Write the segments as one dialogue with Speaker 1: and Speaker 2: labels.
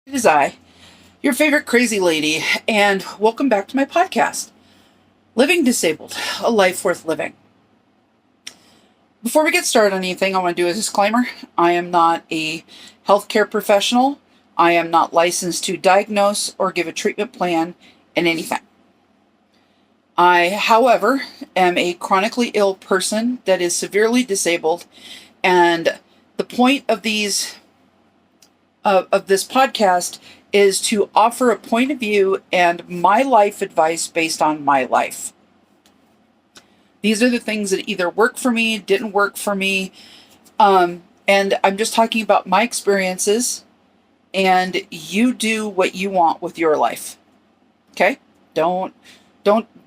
Speaker 1: It is I, your favorite crazy lady, and welcome back to my podcast, Living Disabled, a Life Worth Living. Before we get started on anything, I want to do a disclaimer. I am not a healthcare professional. I am not licensed to diagnose or give a treatment plan in anything. I, however, am a chronically ill person that is severely disabled, and the point of this podcast is to offer a point of view and my life advice based on my life. These are the things that either worked for me, didn't work for me, and I'm just talking about my experiences, and you do what you want with your life. Okay? Don't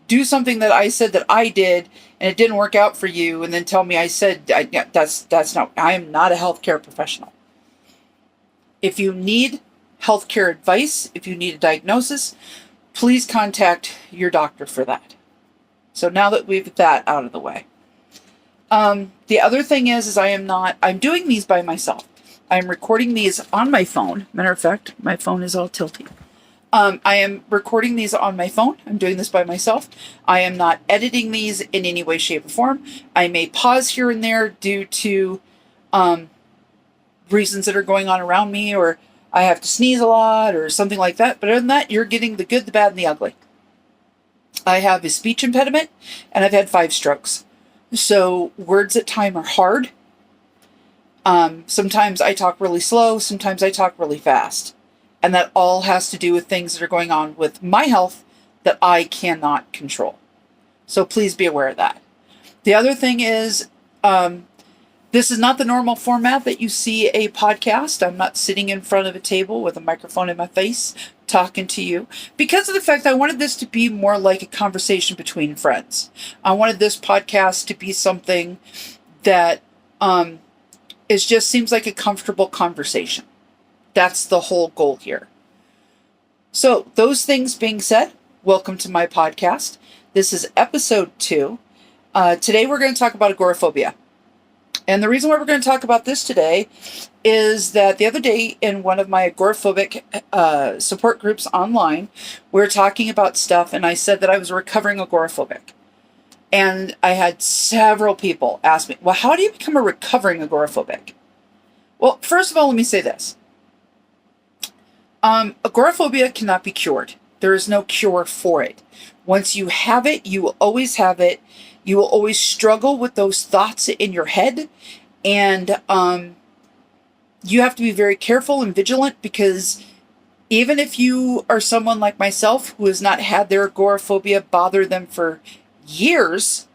Speaker 1: do something that I said that I did and it didn't work out for you and then tell me that's not, I am not a healthcare professional. If you need healthcare advice, if you need a diagnosis, please contact your doctor for that. So now that we've that out of the way. The other thing is I'm doing these by myself. I'm recording these on my phone. Matter of fact, my phone is all tilty. I am recording these on my phone. I'm doing this by myself. I am not editing these in any way, shape, or form. I may pause here and there due to reasons that are going on around me, or I have to sneeze a lot or something like that. But other than that, you're getting the good, the bad, and the ugly. I have a speech impediment, and I've had 5 strokes. So words at times are hard. Sometimes I talk really slow. Sometimes I talk really fast. And that all has to do with things that are going on with my health that I cannot control. So please be aware of that. The other thing is, this is not the normal format that you see a podcast. I'm not sitting in front of a table with a microphone in my face talking to you, because of the fact I wanted this to be more like a conversation between friends. I wanted this podcast to be something that seems like a comfortable conversation. That's the whole goal here. So those things being said, welcome to my podcast. This is episode 2. Today we're going to talk about agoraphobia. And the reason why we're going to talk about this today is that the other day in one of my agoraphobic support groups online, we were talking about stuff, and I said that I was a recovering agoraphobic. And I had several people ask me, well, how do you become a recovering agoraphobic? Well, first of all, let me say this. Agoraphobia cannot be cured. There is no cure for it. Once you have it, you will always have it. You will always struggle with those thoughts in your head. And you have to be very careful and vigilant, because even if you are someone like myself who has not had their agoraphobia bother them for years,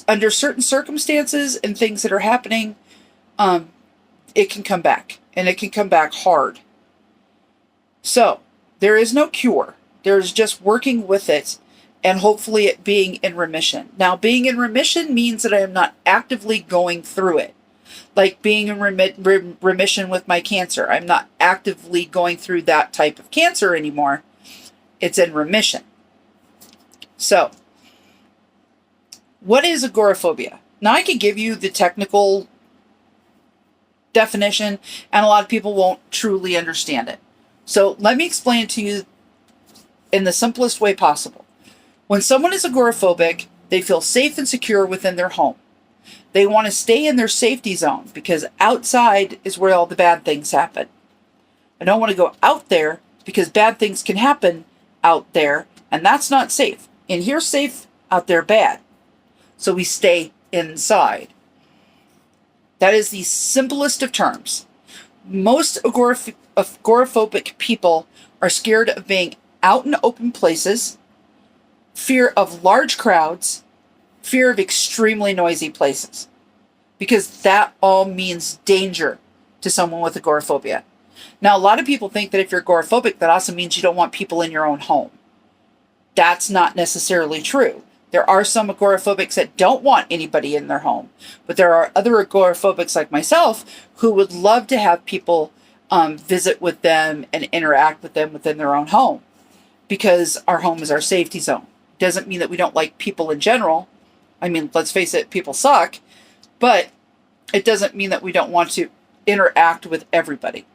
Speaker 1: under certain circumstances and things that are happening, it can come back. And it can come back hard. So, there is no cure. There's just working with it and hopefully it being in remission. Now, being in remission means that I am not actively going through it. Like being in remission with my cancer. I'm not actively going through that type of cancer anymore. It's in remission. So, what is agoraphobia? Now, I can give you the technical definition, and a lot of people won't truly understand it. So let me explain it to you in the simplest way possible. When someone is agoraphobic, they feel safe and secure within their home. They want to stay in their safety zone, because outside is where all the bad things happen. I don't want to go out there because bad things can happen out there, and that's not safe. In here safe, out there bad. So we stay inside. That is the simplest of terms. Most agoraphobic people are scared of being out in open places, fear of large crowds, fear of extremely noisy places, because that all means danger to someone with agoraphobia. Now, a lot of people think that if you're agoraphobic, that also means you don't want people in your own home. That's not necessarily true. There are some agoraphobics that don't want anybody in their home, but there are other agoraphobics like myself who would love to have people visit with them and interact with them within their own home, because our home is our safety zone. Doesn't mean that we don't like people in general. I mean, let's face it, people suck, but it doesn't mean that we don't want to interact with everybody.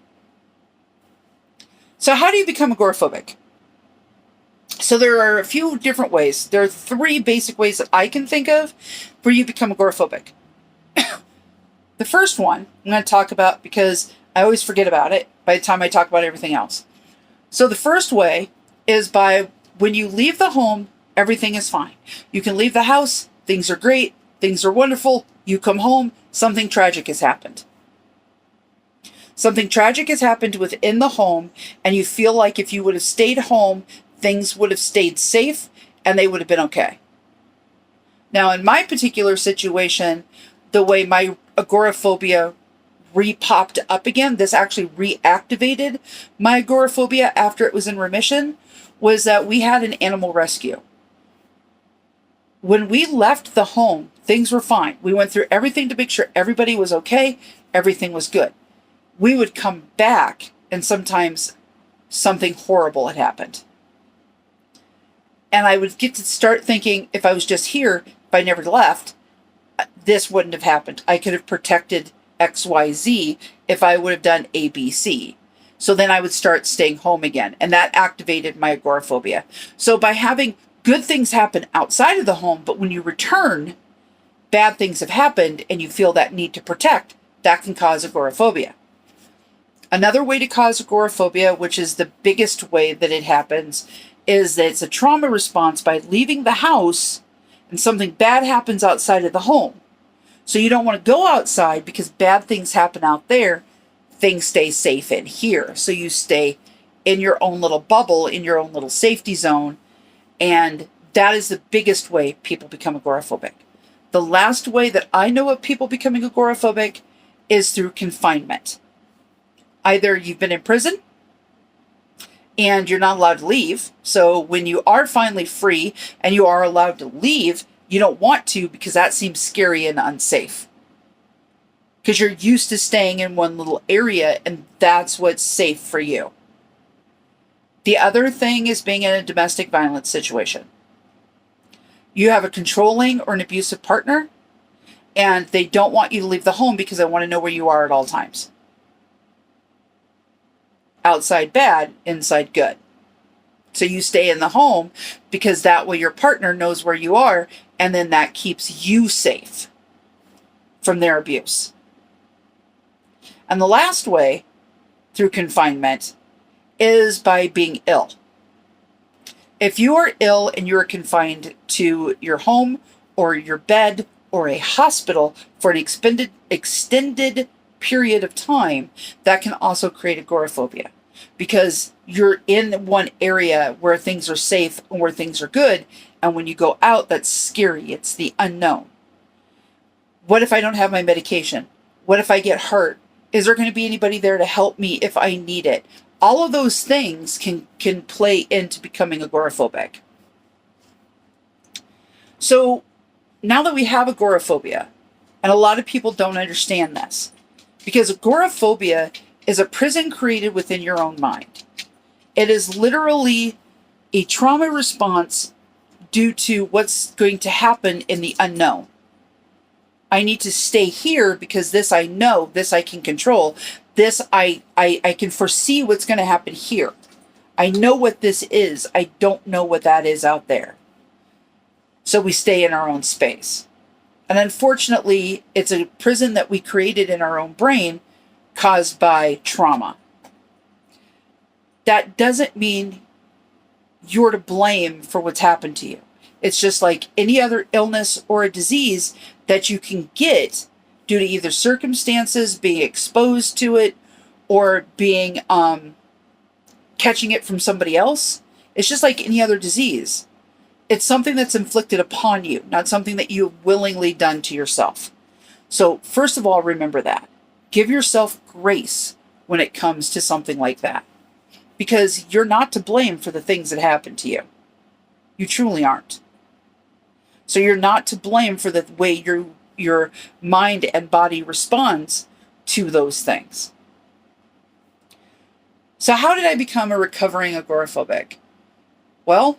Speaker 1: So how do you become agoraphobic? So there are a few different ways. There are 3 basic ways that I can think of where you become agoraphobic. The first one I'm going to talk about because I always forget about it by the time I talk about everything else. So the first way is by when you leave the home, everything is fine. You can leave the house, things are great, things are wonderful. You come home, something tragic has happened. Something tragic has happened within the home, and you feel like if you would have stayed home, things would have stayed safe and they would have been okay. Now, in my particular situation, the way my agoraphobia re-popped up again, this actually reactivated my agoraphobia after it was in remission, was that we had an animal rescue. When we left the home, things were fine. We went through everything to make sure everybody was okay, everything was good. We would come back, and sometimes something horrible had happened. And I would get to start thinking, if I was just here, if I never left, this wouldn't have happened. I could have protected XYZ if I would have done ABC. So then I would start staying home again, and that activated my agoraphobia. So by having good things happen outside of the home, but when you return, bad things have happened and you feel that need to protect, that can cause agoraphobia. Another way to cause agoraphobia, which is the biggest way that it happens, is that it's a trauma response by leaving the house and something bad happens outside of the home. So you don't want to go outside because bad things happen out there. Things stay safe in here. So you stay in your own little bubble, in your own little safety zone. And that is the biggest way people become agoraphobic. The last way that I know of people becoming agoraphobic is through confinement. Either you've been in prison and you're not allowed to leave. So when you are finally free and you are allowed to leave, you don't want to because that seems scary and unsafe. Because you're used to staying in one little area and that's what's safe for you. The other thing is being in a domestic violence situation. You have a controlling or an abusive partner and they don't want you to leave the home because they want to know where you are at all times. Outside bad, inside good. So you stay in the home because that way your partner knows where you are, and then that keeps you safe from their abuse. And the last way, through confinement, is by being ill. If you are ill and you are confined to your home or your bed or a hospital for an extended period of time, that can also create agoraphobia. Because you're in one area where things are safe and where things are good, and when you go out, that's scary. It's the unknown. What if I don't have my medication? What if I get hurt? Is there going to be anybody there to help me if I need it? All of those things can play into becoming agoraphobic. So now that we have agoraphobia, and a lot of people don't understand this, because agoraphobia is a prison created within your own mind. It is literally a trauma response due to what's going to happen in the unknown. I need to stay here because this I know, this I can control, this I can foresee what's going to happen here. I know what this is. I don't know what that is out there. So we stay in our own space. And unfortunately, it's a prison that we created in our own brain caused by trauma. That doesn't mean you're to blame for what's happened to you. It's just like any other illness or a disease that you can get due to either circumstances, being exposed to it, or being catching it from somebody else. It's just like any other disease. It's something that's inflicted upon you, not something that you've willingly done to yourself. So first of all, remember that. Give yourself grace when it comes to something like that, because you're not to blame for the things that happen to you. You truly aren't. So you're not to blame for the way your mind and body responds to those things. So how did I become a recovering agoraphobic? Well,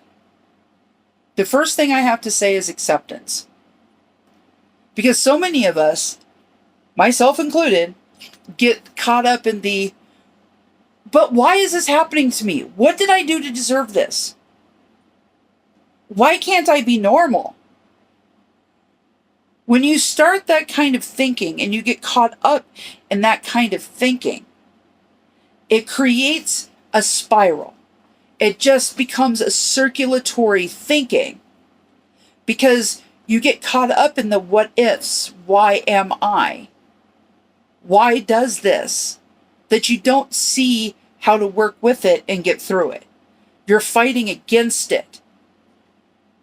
Speaker 1: the first thing I have to say is acceptance. Because so many of us, myself included, get caught up in the But why is this happening to me? What did I do to deserve this? Why can't I be normal? When you start that kind of thinking and you get caught up in that kind of thinking, it creates a spiral. It just becomes a circulatory thinking because you get caught up in the what ifs. Why am I? Why does this? That you don't see how to work with it and get through it. You're fighting against it.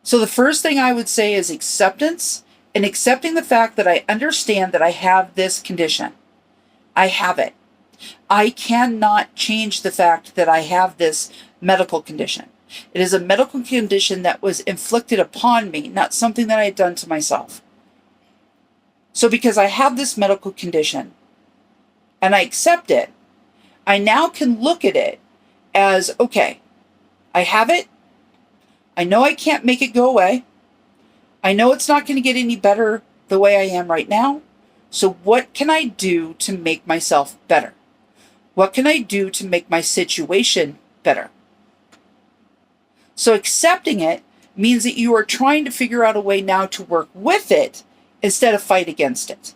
Speaker 1: So the first thing I would say is acceptance, and accepting the fact that I understand that I have this condition. I have it. I cannot change the fact that I have this medical condition. It is a medical condition that was inflicted upon me, not something that I had done to myself. So because I have this medical condition and I accept it, I now can look at it as, okay, I have it. I know I can't make it go away. I know it's not going to get any better the way I am right now. So what can I do to make myself better? What can I do to make my situation better? So accepting it means that you are trying to figure out a way now to work with it instead of fight against it.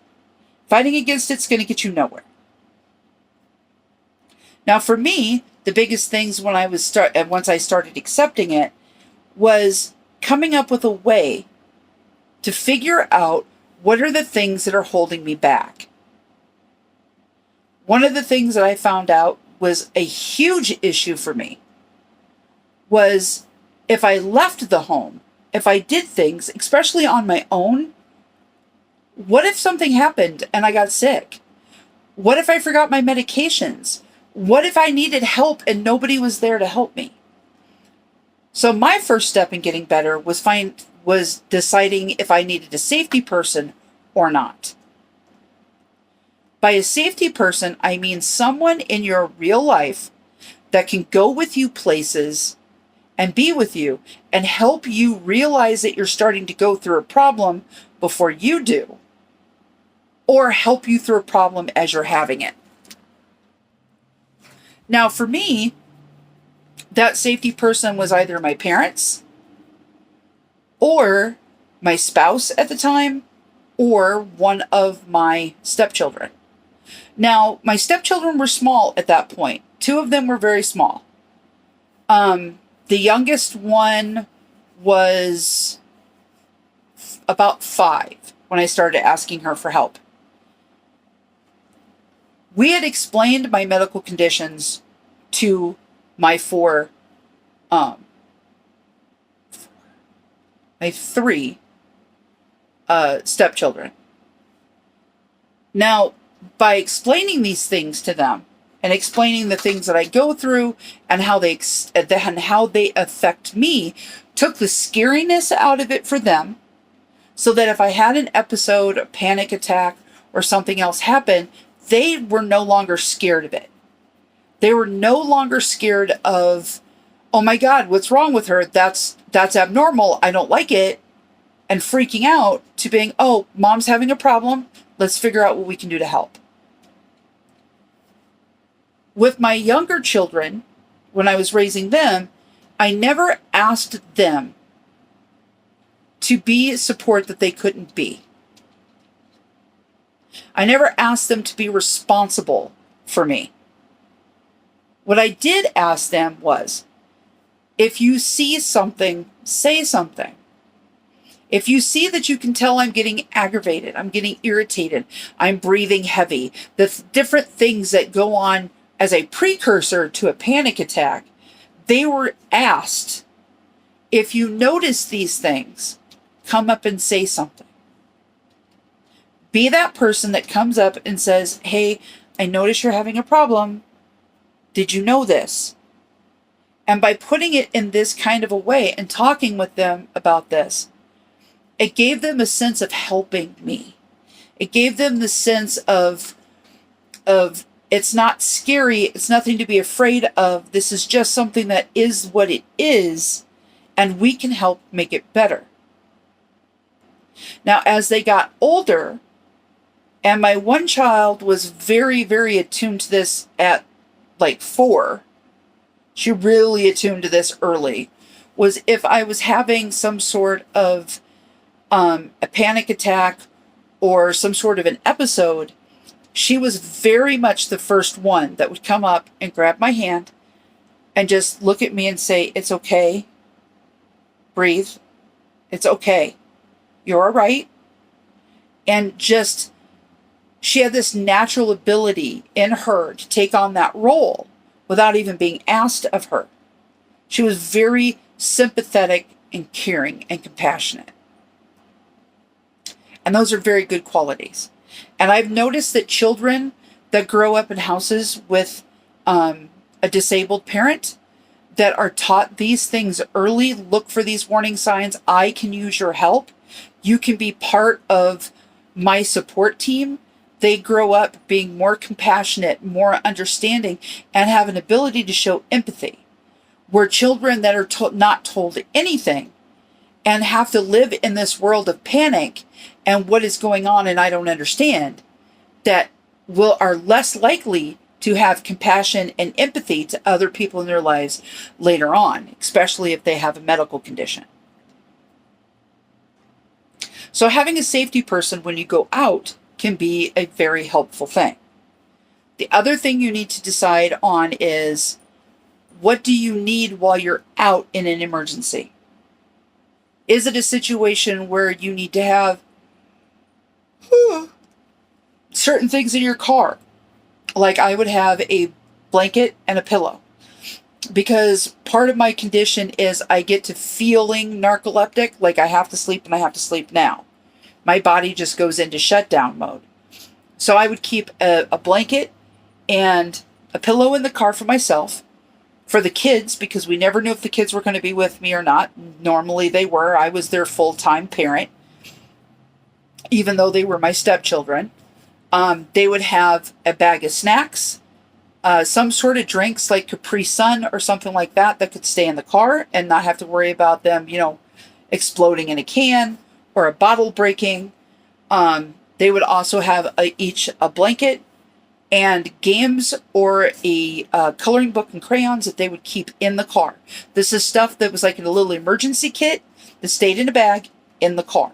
Speaker 1: Fighting against it's going to get you nowhere. Now for me, the biggest things when once I started accepting it was coming up with a way to figure out what are the things that are holding me back. One of the things that I found out was a huge issue for me was if I left the home, if I did things, especially on my own, what if something happened and I got sick? What if I forgot my medications? What if I needed help and nobody was there to help me? So my first step in getting better was deciding if I needed a safety person or not. By a safety person, I mean someone in your real life that can go with you places and be with you and help you realize that you're starting to go through a problem before you do, or help you through a problem as you're having it. Now, for me, that safety person was either my parents or my spouse at the time or one of my stepchildren. Now, my stepchildren were small at that point. Two of them were very small. The youngest one was about 5 when I started asking her for help. We had explained my medical conditions to my my 3 stepchildren. Now, by explaining these things to them and explaining the things that I go through and how they affect me, took the scariness out of it for them, so that if I had an episode, a panic attack, or something else happen, they were no longer scared of it. They were no longer scared of, oh my God, what's wrong with her? That's abnormal. I don't like it. And freaking out to being, oh, mom's having a problem. Let's figure out what we can do to help. With my younger children, when I was raising them, I never asked them to be support that they couldn't be. I never asked them to be responsible for me. What I did ask them was, if you see something, say something. If you see that you can tell I'm getting aggravated, I'm getting irritated, I'm breathing heavy, the different things that go on as a precursor to a panic attack, they were asked, if you notice these things, come up and say something. Be that person that comes up and says, hey, I notice you're having a problem. Did you know this? And by putting it in this kind of a way and talking with them about this, it gave them a sense of helping me. It gave them the sense of it's not scary. It's nothing to be afraid of. This is just something that is what it is, and we can help make it better. Now, as they got older, and my one child was very, very attuned to this at like 4, she really attuned to this early, was if I was having some sort of a panic attack or some sort of an episode, she was very much the first one that would come up and grab my hand and just look at me and say, "It's okay. Breathe. It's okay. You're all right." And just, she had this natural ability in her to take on that role without even being asked of her. She was very sympathetic and caring and compassionate. And those are very good qualities. And I've noticed that children that grow up in houses with a disabled parent that are taught these things early, look for these warning signs. I can use your help. You can be part of my support team. They grow up being more compassionate, more understanding, and have an ability to show empathy. Where children that are not told anything and have to live in this world of panic and what is going on and I don't understand, that are less likely to have compassion and empathy to other people in their lives later on, especially if they have a medical condition. So having a safety person when you go out can be a very helpful thing. The other thing you need to decide on is, what do you need while you're out in an emergency? Is it a situation where you need to have certain things in your car? Like I would have a blanket and a pillow. Because part of my condition is I get to feeling narcoleptic, like I have to sleep and I have to sleep now. My body just goes into shutdown mode. So I would keep a blanket and a pillow in the car for myself. For the kids, because we never knew if the kids were going to be with me or not. Normally they were. I was their full-time parent, even though they were my stepchildren. They would have a bag of snacks, some sort of drinks like Capri Sun or something like that could stay in the car and not have to worry about them, exploding in a can or a bottle breaking. They would also have each a blanket and games or a coloring book and crayons that they would keep in the car. This is stuff that was like in a little emergency kit that stayed in a bag in the car.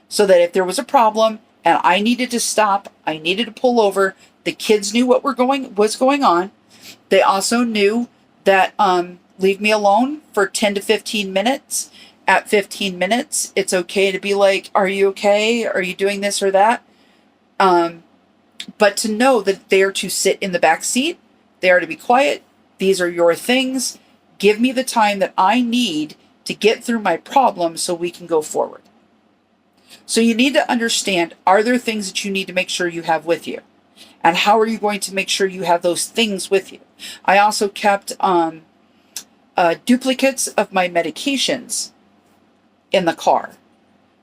Speaker 1: So that if there was a problem and I needed to stop, I needed to pull over, the kids knew what was going on. They also knew that leave me alone for 10 to 15 minutes. At 15 minutes, it's okay to be like, "Are you okay? Are you doing this or that?" But to know that they are to sit in the back seat, they are to be quiet. These are your things. Give me the time that I need to get through my problem so we can go forward. So you need to understand, are there things that you need to make sure you have with you? And how are you going to make sure you have those things with you? I also kept duplicates of my medications in the car.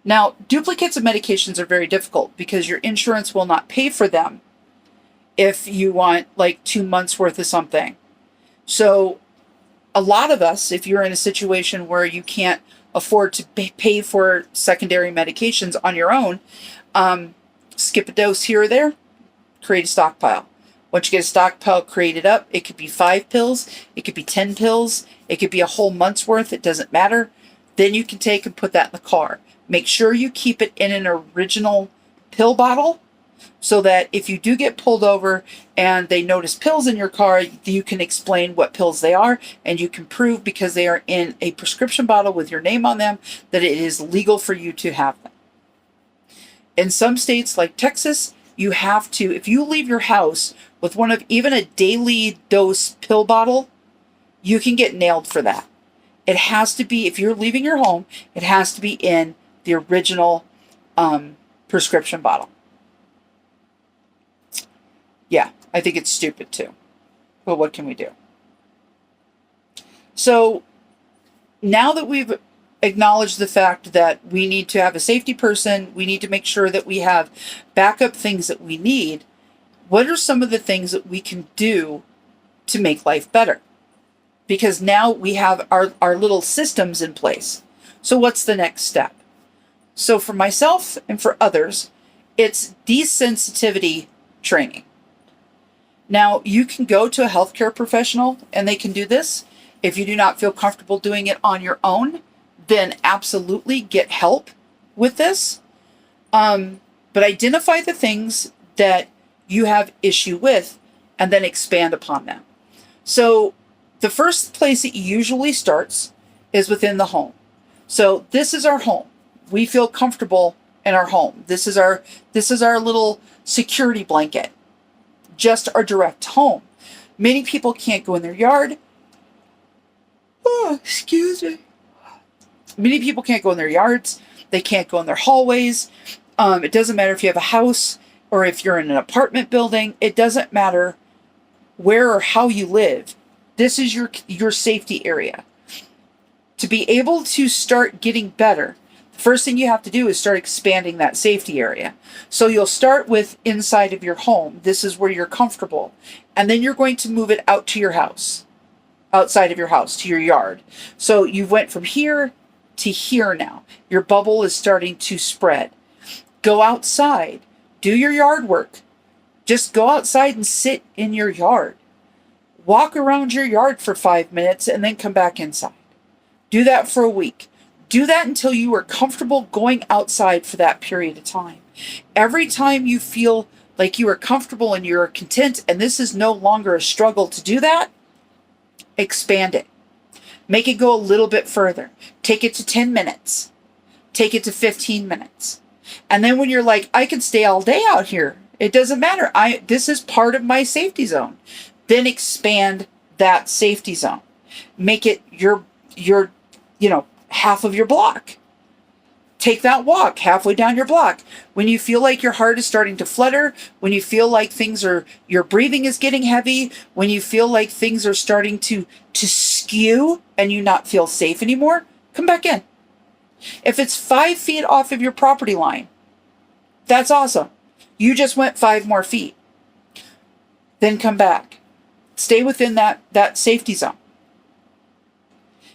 Speaker 1: Now, duplicates of medications are very difficult because your insurance will not pay for them if you want like 2 months worth of something. So a lot of us, if you're in a situation where you can't afford to pay for secondary medications on your own, skip a dose here or there, create a stockpile. Once you get a stockpile created up, it could be 5 pills, it could be 10 pills, it could be a whole month's worth, it doesn't matter. Then you can take and put that in the car. Make sure you keep it in an original pill bottle so that if you do get pulled over and they notice pills in your car, you can explain what pills they are and you can prove, because they are in a prescription bottle with your name on them, that it is legal for you to have them. In some states like Texas, you have to, if you leave your house with one of even a daily dose pill bottle, you can get nailed for that. It has to be, if you're leaving your home, it has to be in the original prescription bottle. Yeah, I think it's stupid too. But what can we do? So now that we've acknowledged the fact that we need to have a safety person, we need to make sure that we have backup things that we need, what are some of the things that we can do to make life better? Because now we have our little systems in place. So what's the next step? So for myself and for others, it's desensitivity training. Now, you can go to a healthcare professional and they can do this. If you do not feel comfortable doing it on your own, then absolutely get help with this. But identify the things that you have issue with and then expand upon them. So the first place it usually starts is within the home. So this is our home. We feel comfortable in our home. This is our little security blanket. Just our direct home. Many people can't go in their yard. Oh, excuse me. Many people can't go in their yards. They can't go in their hallways. It doesn't matter if you have a house or if you're in an apartment building. It doesn't matter where or how you live. This is your safety area. To be able to start getting better, the first thing you have to do is start expanding that safety area. So you'll start with inside of your home. This is where you're comfortable. And then you're going to move it out to your house, outside of your house, to your yard. So you went from here to here now. Your bubble is starting to spread. Go outside. Do your yard work. Just go outside and sit in your yard. Walk around your yard for 5 minutes and then come back inside. Do that for a week. Do that until you are comfortable going outside for that period of time. Every time you feel like you are comfortable and you're content and this is no longer a struggle to do that, expand it. Make it go a little bit further. Take it to 10 minutes. Take it to 15 minutes. And then when you're like, I can stay all day out here. It doesn't matter. This is part of my safety zone. Then expand that safety zone. Make it your half of your block. Take that walk halfway down your block. When you feel like your heart is starting to flutter, when you feel like your breathing is getting heavy, when you feel like things are starting to skew and you not feel safe anymore, come back in. If it's 5 feet off of your property line, that's awesome. You just went 5 more feet. Then come back. Stay within that safety zone.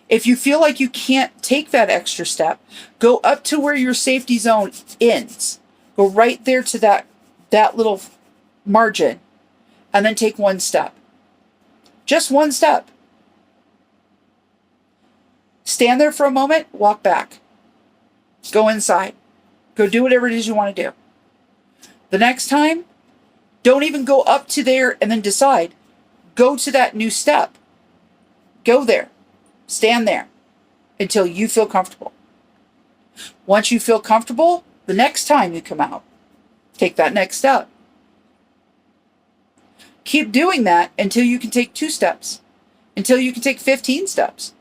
Speaker 1: If you feel like you can't take that extra step, go up to where your safety zone ends. Go right there to that little margin and then take 1 step. Just 1 step. Stand there for a moment, walk back. Go inside. Go do whatever it is you want to do. The next time, don't even go up to there and then decide. Go to that new step. Go there. Stand there until you feel comfortable. Once you feel comfortable, the next time you come out, take that next step. Keep doing that until you can take 2 steps, until you can take 15 steps,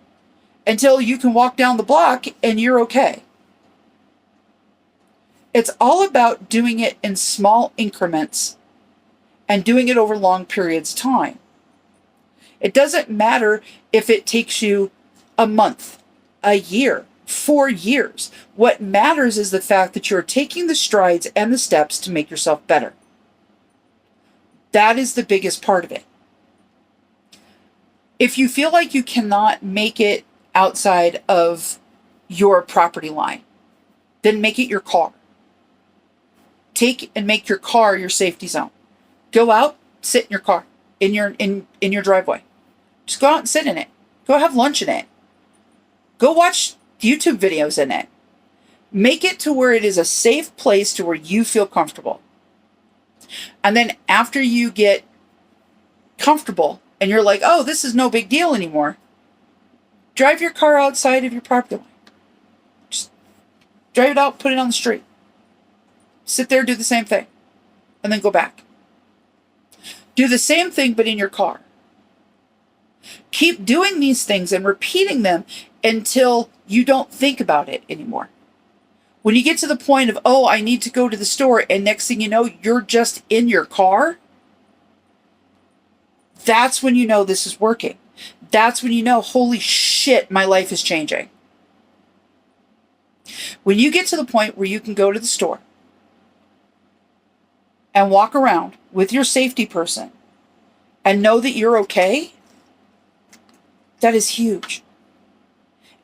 Speaker 1: until you can walk down the block and you're okay. It's all about doing it in small increments and doing it over long periods of time. It doesn't matter if it takes you a month, a year, 4 years. What matters is the fact that you're taking the strides and the steps to make yourself better. That is the biggest part of it. If you feel like you cannot make it outside of your property line, then make it your car. Take and make your car your safety zone. Go out, sit in your car, in your driveway. Just go out and sit in it. Go have lunch in it. Go watch YouTube videos in it. Make it to where it is a safe place to where you feel comfortable. And then after you get comfortable and you're like, oh, this is no big deal anymore, drive your car outside of your property line. Just drive it out, put it on the street. Sit there, do the same thing, and then go back. Do the same thing, but in your car. Keep doing these things and repeating them until you don't think about it anymore. When you get to the point of, oh, I need to go to the store, and next thing you know, you're just in your car, that's when you know this is working. That's when you know, holy shit, my life is changing. When you get to the point where you can go to the store and walk around with your safety person and know that you're okay, that is huge.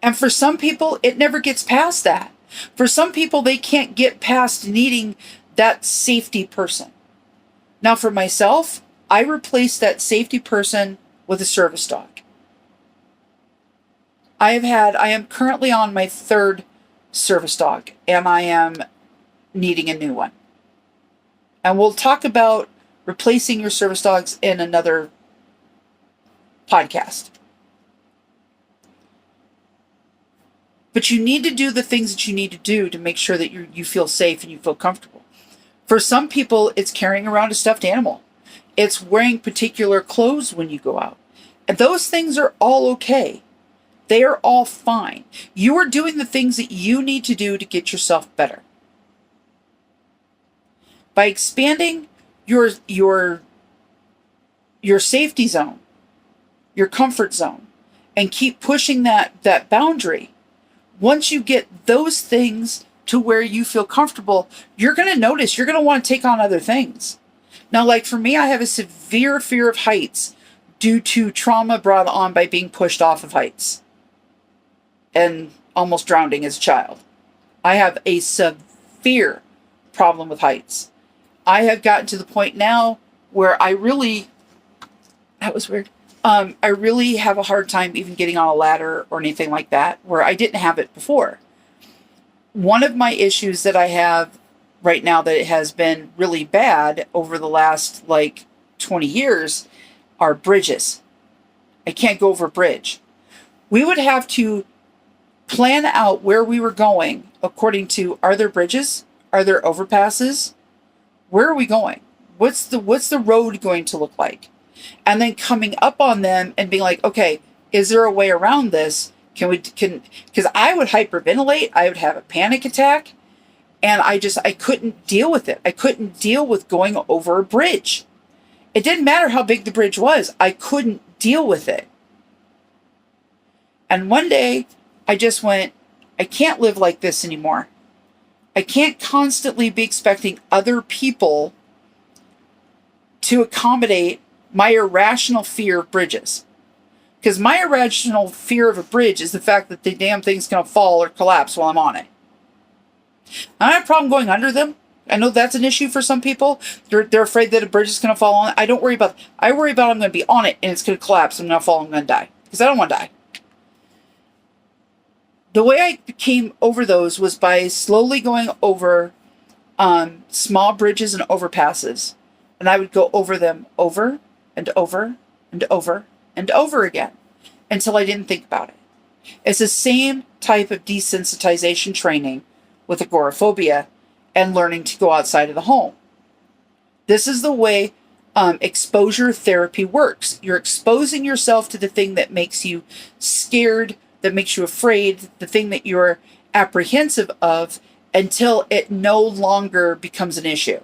Speaker 1: And for some people, it never gets past that. For some people, they can't get past needing that safety person. Now, for myself, I replaced that safety person with a service dog. I am currently on my third service dog, and I am needing a new one. And we'll talk about replacing your service dogs in another podcast. But you need to do the things that you need to do to make sure that you feel safe and you feel comfortable. For some people, it's carrying around a stuffed animal. It's wearing particular clothes when you go out. And those things are all okay. They are all fine. You are doing the things that you need to do to get yourself better. By expanding your safety zone, your comfort zone, and keep pushing that boundary, once you get those things to where you feel comfortable, you're going to notice, you're going to want to take on other things. Now, like for me, I have a severe fear of heights due to trauma brought on by being pushed off of heights and almost drowning as a child. I have a severe problem with heights. I have gotten to the point now where I really have a hard time even getting on a ladder or anything like that, where I didn't have it before. One of my issues that I have right now that it has been really bad over the last 20 years are bridges. I can't go over a bridge. We would have to plan out where we were going according to, are there bridges? Are there overpasses? Where are we going? What's the road going to look like? And then coming up on them and being like, okay, is there a way around this? Because I would hyperventilate, I would have a panic attack, and I couldn't deal with it. I couldn't deal with going over a bridge. It didn't matter how big the bridge was. I couldn't deal with it. And one day, I just went, I can't live like this anymore. I can't constantly be expecting other people to accommodate my irrational fear of bridges. Because my irrational fear of a bridge is the fact that the damn thing's going to fall or collapse while I'm on it. I don't have a problem going under them. I know that's an issue for some people. They're afraid that a bridge is going to fall on it. I don't worry about that. I worry about I'm going to be on it and it's going to collapse. I'm going to fall. I'm going to die. Because I don't want to die. The way I came over those was by slowly going over small bridges and overpasses. And I would go over them over and over and over and over again until I didn't think about it. It's the same type of desensitization training with agoraphobia and learning to go outside of the home. This is the way exposure therapy works. You're exposing yourself to the thing that makes you scared, that makes you afraid, the thing that you're apprehensive of, until it no longer becomes an issue.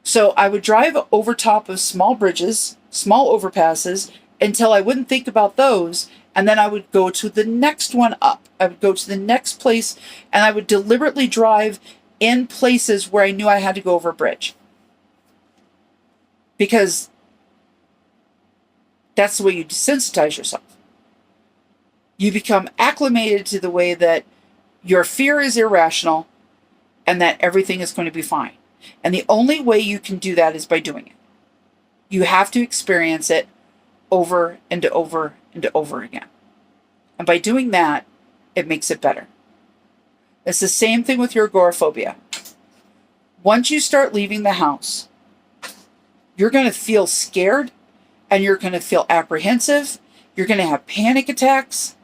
Speaker 1: So I would drive over top of small bridges, small overpasses, until I wouldn't think about those, and then I would go to the next one up. I would go to the next place, and I would deliberately drive in places where I knew I had to go over a bridge. Because that's the way you desensitize yourself. You become acclimated to the way that your fear is irrational and that everything is going to be fine. And the only way you can do that is by doing it. You have to experience it over and over and over again. And by doing that, it makes it better. It's the same thing with your agoraphobia. Once you start leaving the house, you're going to feel scared and you're going to feel apprehensive. You're going to have panic attacks.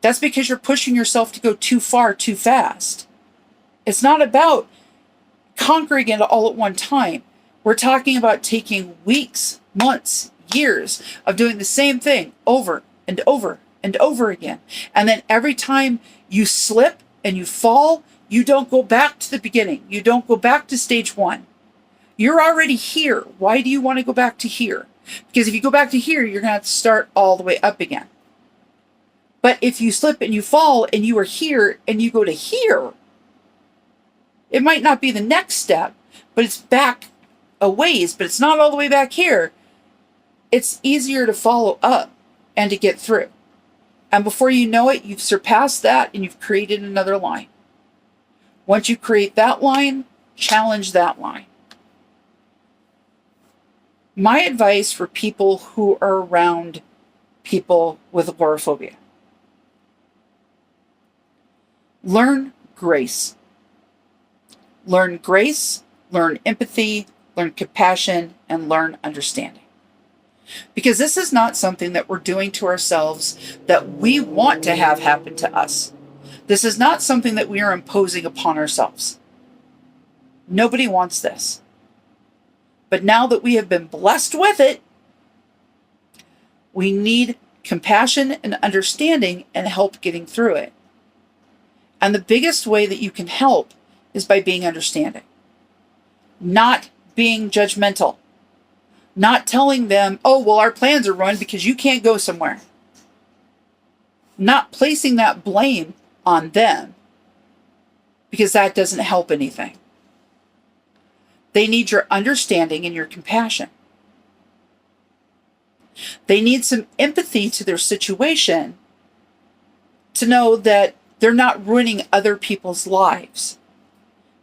Speaker 1: That's because you're pushing yourself to go too far, too fast. It's not about conquering it all at one time. We're talking about taking weeks, months, years of doing the same thing over and over and over again. And then every time you slip and you fall, you don't go back to the beginning. You don't go back to stage one. You're already here. Why do you want to go back to here? Because if you go back to here, you're going to have to start all the way up again. But if you slip and you fall and you are here and you go to here, it might not be the next step, but it's back a ways, but it's not all the way back here. It's easier to follow up and to get through. And before you know it, you've surpassed that and you've created another line. Once you create that line, challenge that line. My advice for people who are around people with agoraphobia: learn grace. Learn grace, learn empathy, learn compassion, and learn understanding. Because this is not something that we're doing to ourselves that we want to have happen to us. This is not something that we are imposing upon ourselves. Nobody wants this. But now that we have been blessed with it, we need compassion and understanding and help getting through it. And the biggest way that you can help is by being understanding. Not being judgmental. Not telling them, oh, well, our plans are ruined because you can't go somewhere. Not placing that blame on them, because that doesn't help anything. They need your understanding and your compassion. They need some empathy to their situation to know that they're not ruining other people's lives.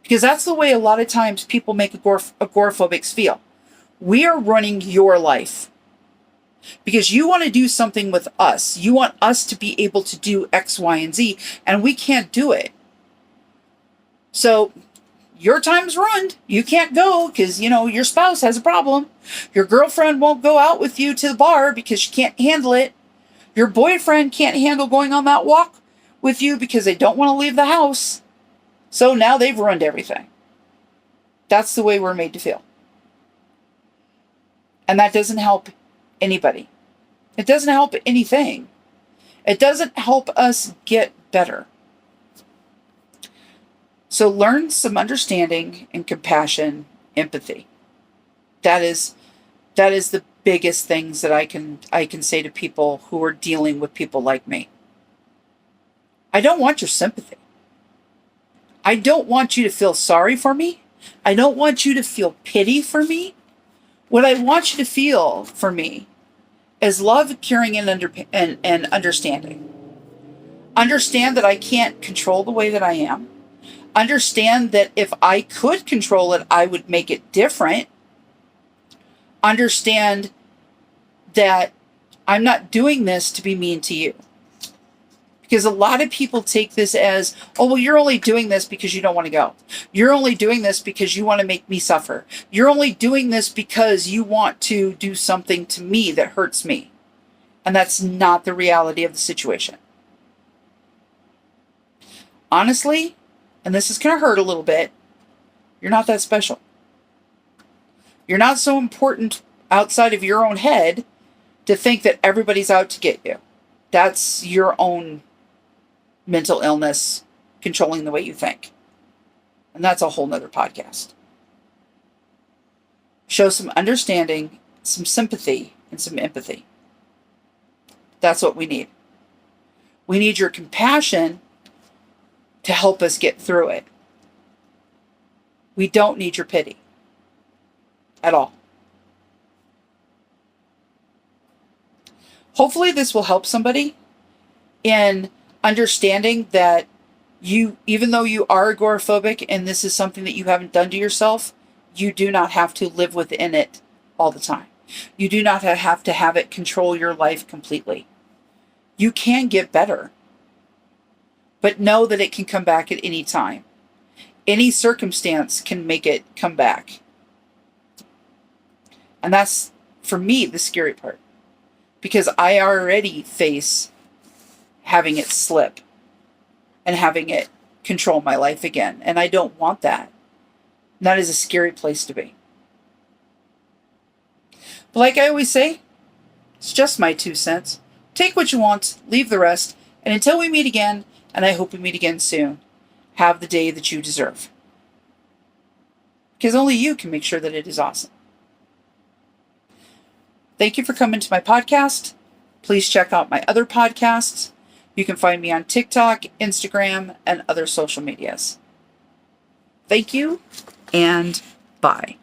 Speaker 1: Because that's the way a lot of times people make agoraphobics feel. We are running your life. Because you want to do something with us. You want us to be able to do X, Y, and Z, and we can't do it. So your time's ruined. You can't go because, your spouse has a problem. Your girlfriend won't go out with you to the bar because she can't handle it. Your boyfriend can't handle going on that walk with you because they don't want to leave the house. So now they've ruined everything. That's the way we're made to feel. And that doesn't help anybody. It doesn't help anything. It doesn't help us get better. So learn some understanding and compassion, empathy. That is the biggest things that I can say to people who are dealing with people like me. I don't want your sympathy. I don't want you to feel sorry for me. I don't want you to feel pity for me. What I want you to feel for me is love, caring, and understanding. Understand that I can't control the way that I am. Understand that if I could control it, I would make it different. Understand that I'm not doing this to be mean to you. Because a lot of people take this as, oh, well, you're only doing this because you don't want to go. You're only doing this because you want to make me suffer. You're only doing this because you want to do something to me that hurts me. And that's not the reality of the situation. Honestly, and this is going to hurt a little bit, you're not that special. You're not so important outside of your own head to think that everybody's out to get you. That's your own mental illness controlling the way you think. And that's a whole nother podcast. Show some understanding, some sympathy, and some empathy. That's what we need. We need your compassion to help us get through it. We don't need your pity at all. Hopefully this will help somebody in understanding that even though you are agoraphobic and this is something that you haven't done to yourself, you do not have to live within it all the time. You do not have to have it control your life completely. You can get better, but know that it can come back at any time. Any circumstance can make it come back. And that's, for me, the scary part. Because I already face having it slip and having it control my life again. And I don't want that. And that is a scary place to be. But like I always say, it's just my 2 cents. Take what you want, leave the rest. And until we meet again, and I hope we meet again soon, have the day that you deserve. Because only you can make sure that it is awesome. Thank you for coming to my podcast. Please check out my other podcasts. You can find me on TikTok, Instagram, and other social medias. Thank you, and bye.